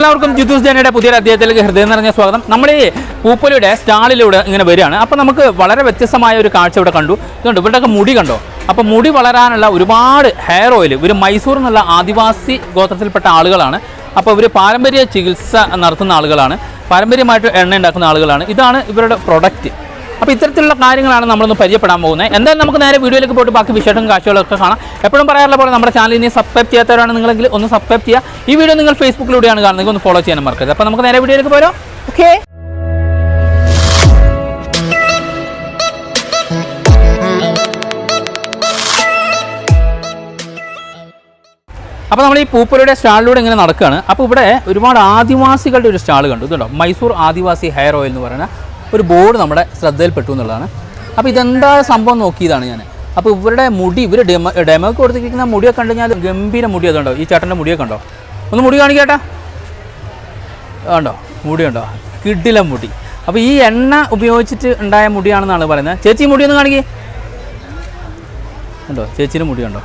എല്ലാവർക്കും ജിതൂസ് ജനയുടെ പുതിയൊരു അധ്യായത്തിലേക്ക് ഹൃദയം നിറഞ്ഞ സ്വാഗതം. നമ്മൾ ഈ പൂപ്പൊലിയുടെ സ്റ്റാളിലൂടെ ഇങ്ങനെ വരികയാണ്. അപ്പോൾ നമുക്ക് വളരെ വ്യത്യസ്തമായ ഒരു കാഴ്ച ഇവിടെ കണ്ടു. ഇതുകൊണ്ട് ഇവിടെയൊക്കെ മുടി കണ്ടോ. അപ്പോൾ മുടി വളരാനുള്ള ഒരുപാട് ഹെയർ ഓയിൽ ഇവർ മൈസൂർ എന്നുള്ള ആദിവാസി ഗോത്രത്തിൽപ്പെട്ട ആളുകളാണ്. അപ്പോൾ ഇവർ പാരമ്പര്യ ചികിത്സ നടത്തുന്ന ആളുകളാണ്, പാരമ്പര്യമായിട്ട് എണ്ണ ഉണ്ടാക്കുന്ന ആളുകളാണ്. ഇതാണ് ഇവരുടെ പ്രൊഡക്റ്റ്. അപ്പോൾ ഇത്തരത്തിലുള്ള കാര്യങ്ങളാണ് നമ്മളൊന്ന് പരിചയപ്പെടാൻ പോകുന്നത്. എന്തായാലും നമുക്ക് നേരെ വീഡിയോയിലേക്ക് പോയിട്ട് ബാക്കി വിശേഷം കാഴ്ചകളൊക്കെ കാണാം. എപ്പോഴും പറയാറുള്ള പോലെ നമ്മുടെ ചാനൽ ഇനി സബ്സ്ക്രൈബ് ചെയ്യാത്തവരാണ് നിങ്ങളെങ്കിൽ ഒന്ന് സബ്സ്ക്രൈബ് ചെയ്യുക. ഈ വീഡിയോ നിങ്ങൾ ഫേസ്ബുക്കിലൂടെയാണ് കാണുന്നത്, ഒന്ന് ഫോളോ ചെയ്യാനും മറക്കരുത്. അപ്പോൾ നമുക്ക് നേരെ വീഡിയോയിലേക്ക് പോരാം. ഓക്കെ, അപ്പോൾ നമ്മൾ ഈ പൂപ്പൊലിയുടെ സ്റ്റാളിലൂടെ ഇങ്ങനെ നടക്കുകയാണ്. അപ്പോൾ ഇവിടെ ഒരുപാട് ആദിവാസികളുടെ ഒരു സ്റ്റാൾ കണ്ടു. ഇതുണ്ടോ, മൈസൂർ ആദിവാസി ഹെയർ ഓയിൽ എന്ന് പറയുന്ന ഒരു ബോർഡ് നമ്മുടെ ശ്രദ്ധയിൽപ്പെട്ടു എന്നുള്ളതാണ്. അപ്പോൾ ഇതെന്താ സംഭവം നോക്കിയതാണ് ഞാൻ. അപ്പോൾ ഇവരുടെ മുടി, ഇവർ ഡെമോക്ക് കൊടുത്തിരിക്കുന്ന മുടിയൊക്കെ കണ്ടു കഴിഞ്ഞാൽ ഗംഭീര മുടി. അതുണ്ടോ, ഈ ചേട്ടൻ്റെ മുടിയൊക്കെ ഉണ്ടോ, ഒന്ന് മുടി കാണിക്കേട്ടാ. ഉണ്ടോ, മുടിയുണ്ടോ, കിടില മുടി. അപ്പോൾ ഈ എണ്ണ ഉപയോഗിച്ചിട്ട് ഉണ്ടായ മുടിയാണെന്നാണ് പറയുന്നത്. ചേച്ചി മുടി ഒന്ന് കാണിക്കേ. ഉണ്ടോ, ചേച്ചിയുടെ മുടിയുണ്ടോ,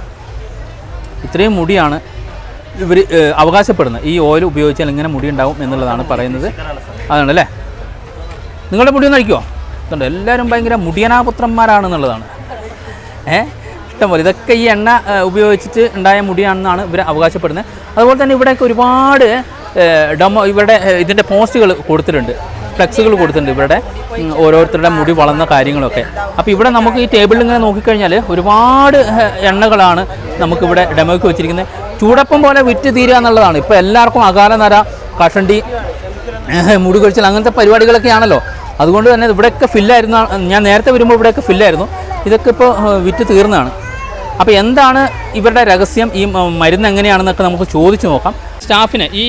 ഇത്രയും മുടിയാണ് ഇവർ അവകാശപ്പെടുന്നത്. ഈ ഓയിൽ ഉപയോഗിച്ചാൽ ഇങ്ങനെ മുടി ഉണ്ടാവും എന്നുള്ളതാണ് പറയുന്നത്. അതാണല്ലേ, നിങ്ങളുടെ മുടി ഒന്ന് അഴിക്കുമോ. ഇതുണ്ട്, എല്ലാവരും ഭയങ്കര മുടിയനാപുത്രന്മാരാണെന്നുള്ളതാണ്. ഇഷ്ടംപോലെ ഇതൊക്കെ ഈ എണ്ണ ഉപയോഗിച്ചിട്ട് ഉണ്ടായ മുടിയാണെന്നാണ് ഇവർ അവകാശപ്പെടുന്നത്. അതുപോലെ തന്നെ ഇവിടെയൊക്കെ ഒരുപാട് ഇവരുടെ ഇതിൻ്റെ പോസ്റ്റുകൾ കൊടുത്തിട്ടുണ്ട്, ഫ്ലെക്സുകൾ കൊടുത്തിട്ടുണ്ട് ഇവരുടെ ഓരോരുത്തരുടെ മുടി വളർന്ന കാര്യങ്ങളൊക്കെ. അപ്പോൾ ഇവിടെ നമുക്ക് ഈ ടേബിളിൽ ഇങ്ങനെ നോക്കിക്കഴിഞ്ഞാൽ ഒരുപാട് എണ്ണകളാണ് നമുക്കിവിടെ ഡെമോയ്ക്ക് വെച്ചിരിക്കുന്നത്. ചൂടപ്പം പോലെ വിറ്റ് തീരുക എന്നുള്ളതാണ്. ഇപ്പോൾ എല്ലാവർക്കും അകാല നര, കഷണ്ടി, മുടി കൊഴിച്ചൽ അങ്ങനത്തെ പരിപാടികളൊക്കെ ആണല്ലോ. അതുകൊണ്ട് തന്നെ ഇവിടെയൊക്കെ ഫില്ലായിരുന്നു. ഞാൻ നേരത്തെ വരുമ്പോൾ ഇവിടെയൊക്കെ ഫില്ലായിരുന്നു. ഇതൊക്കെ ഇപ്പോൾ വിറ്റ് തീർന്നതാണ്. അപ്പോൾ എന്താണ് ഇവരുടെ രഹസ്യം, ഈ മരുന്ന് എങ്ങനെയാണെന്നൊക്കെ നമുക്ക് ചോദിച്ചു നോക്കാം. സ്റ്റാഫിന് ഈ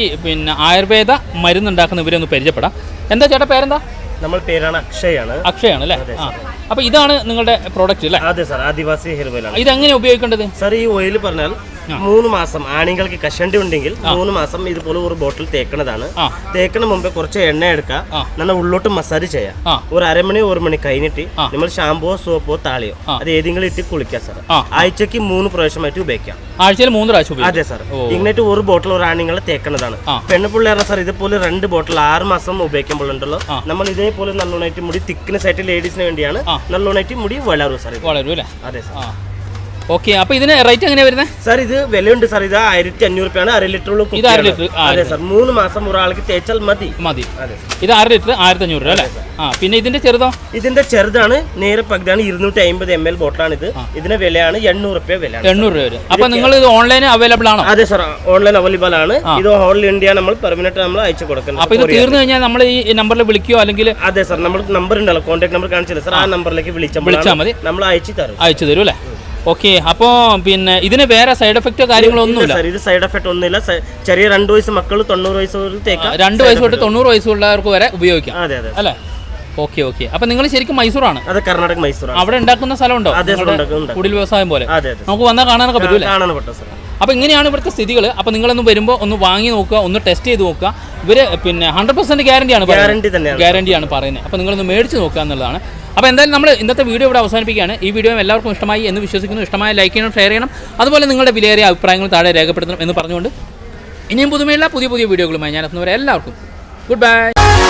ആയുർവേദ മരുന്നുണ്ടാക്കുന്ന ഇവരൊന്ന് പരിചയപ്പെടാം. എന്താ ചേട്ടാ പേരെന്താ? നമ്മൾ പേരാണ് അക്ഷയാണ്. അക്ഷയാണ് അല്ലേ? അപ്പോൾ ഇതാണ് നിങ്ങളുടെ പ്രോഡക്റ്റ് അല്ലേ? അതെ സാർ, ആദിവാസി ഹെയർ ഓയിൽ ആണ്. ഇതെങ്ങനെ ഉപയോഗിക്കേണ്ടത് സാർ? ഈ ഓയിൽ പറഞ്ഞാൽ 3 മാസം ആണുങ്ങൾക്ക് കഷണ്ടി ഉണ്ടെങ്കിൽ 3 മാസം ഇതുപോലെ ഒരു ബോട്ടിൽ തേക്കുന്നതാണ്. തേക്കണ മുമ്പേ കുറച്ച് എണ്ണ എടുക്കുക, നല്ല ഉള്ളോട്ട് മസാജ് ചെയ്യാം. ഒരു അരമണി 1 മണി കഴിഞ്ഞിട്ട് നമ്മൾ ഷാമ്പോ, സോപ്പോ, താളിയോ അത് ഏതെങ്കിലും ഇട്ട് കുളിക്കാം സാർ. ആഴ്ചക്ക് 3 പ്രാവശ്യമായിട്ട് ഉപയോഗിക്കാം. ആഴ്ചയിൽ 3 പ്രാവശ്യം? അതെ സാർ. ഇങ്ങനെയിട്ട് ഒരു ബോട്ടിൽ ഒരു ആണുങ്ങളെ തേക്കുന്നതാണ്. പെണ്ണുപിള്ളേരെ സാർ ഇതുപോലെ 2 ബോട്ടിൽ 6 മാസം ഉപയോഗിക്കുമ്പോഴുണ്ടല്ലോ നമ്മൾ ഇതേപോലെ നല്ലോണമായിട്ട് മുടി തിക്നെസ് ആയിട്ട് ലേഡീസിന് വേണ്ടിയാണ് നല്ലോണമായിട്ട് മുടി വളരും സാർ. വളരും അല്ലേ? അതെ സാർ. ഓക്കെ, അപ്പോൾ ഇതിന് റേറ്റ് എങ്ങനെയാണ് വരുന്നത് സാർ? ഇത് വിലയുണ്ട് സാർ. ഇത് 1500 രൂപയാണ് 1/2 ലിറ്റർ. ഇത് 1/2 ലിറ്റർ? അതെ സാർ. 3 മാസം ഒരാൾക്ക് തേച്ചാൽ മതി. ഇത് 1/2 ലിറ്റർ 1500 രൂപ അല്ലേ? പിന്നെ ഇതിന്റെ ചെറുതോ? ഇതിന്റെ ചെറുതാണ് നേരെ പകുതിയാണ്, 250 ml ബോട്ടിലാണ് ഇത്. ഇതിന്റെ വിലയാണ് 800 രൂപ വില. 800 രൂപ വരും. അപ്പോൾ നിങ്ങൾ ഇത് ഓൺലൈൻ അവൈലബിൾ ആണോ? അതെ സാർ, ഓൺലൈൻ അവൈലബിൾ ആണ്. ഇത് ഓൾ ഇന്ത്യ നമ്മൾ പെർമനന്റ് നമ്മൾ അയച്ചു കൊടുക്കുന്നത്. അപ്പോൾ ഇത് തീർന്നു കഴിഞ്ഞാൽ നമ്മൾ ഈ നമ്പറിൽ വിളിക്കുകയോ അല്ലെങ്കിൽ? അതെ സാർ, നമ്മൾ നമ്പർ ഉണ്ടല്ലോ, കോൺടാക്ട് നമ്പർ കാണിച്ചില്ല സാർ, ആ നമ്പറിലേക്ക് വിളിച്ചാൽ മതി, നമ്മൾ അയച്ചു തരും അല്ലേ? ഓക്കെ, അപ്പോൾ പിന്നെ ഇതിന് വേറെ സൈഡ് എഫക്റ്റോ കാര്യങ്ങളോ ഒന്നുമില്ല? ഇത് സൈഡ് എഫക്ട് ഒന്നുമില്ല. ചെറിയ 2 വയസ്സ് മക്കൾ 90 വയസ്സ് 2 വയസ്സ് തൊട്ട് 90 വയസ്സുള്ളവർക്ക് വരെ ഉപയോഗിക്കാം. അതെ അതെ അല്ലേ? Okay okay. അപ്പോൾ നിങ്ങൾ ശരിക്കും മൈസൂറാണ്? അതെ, കർണാടക മൈസൂർ. അവിടെ ഉണ്ടാക്കുന്ന സ്ഥലമുണ്ടോ? കുടിൽ വ്യവസായം പോലെ നമുക്ക് വന്നാൽ കാണാനൊക്കെ പറ്റൂലേ? അപ്പോൾ ഇങ്ങനെയാണ് ഇവിടുത്തെ സ്ഥിതികൾ. അപ്പോൾ നിങ്ങളൊന്ന് വരുമ്പോൾ ഒന്ന് വാങ്ങി നോക്കുക, ഒന്ന് ടെസ്റ്റ് ചെയ്ത് നോക്കുക. ഇവർ 100% ഗ്യാരണ്ടിയാണ് പറയുന്നത്. അപ്പോൾ നിങ്ങളൊന്ന് മേടിച്ച് നോക്കുക എന്നുള്ളതാണ്. അപ്പോൾ എന്തായാലും നമ്മൾ ഇന്നത്തെ വീഡിയോ ഇവിടെ അവസാനിപ്പിക്കുകയാണ്. ഈ വീഡിയോ എല്ലാവർക്കും ഇഷ്ടമായി എന്ന് വിശ്വസിക്കുന്നു. ഇഷ്ടമായ ലൈക്ക് ചെയ്യണം, ഷെയർ ചെയ്യണം. അതുപോലെ നിങ്ങളുടെ വിലയേറിയ അഭിപ്രായങ്ങൾ താഴെ രേഖപ്പെടുത്തണം എന്ന് പറഞ്ഞുകൊണ്ട് ഇനിയും പുതുമയുള്ള പുതിയ വീഡിയോകളുമായി ഞാൻ എത്തുന്നവരെ എല്ലാവർക്കും ഗുഡ് ബൈ.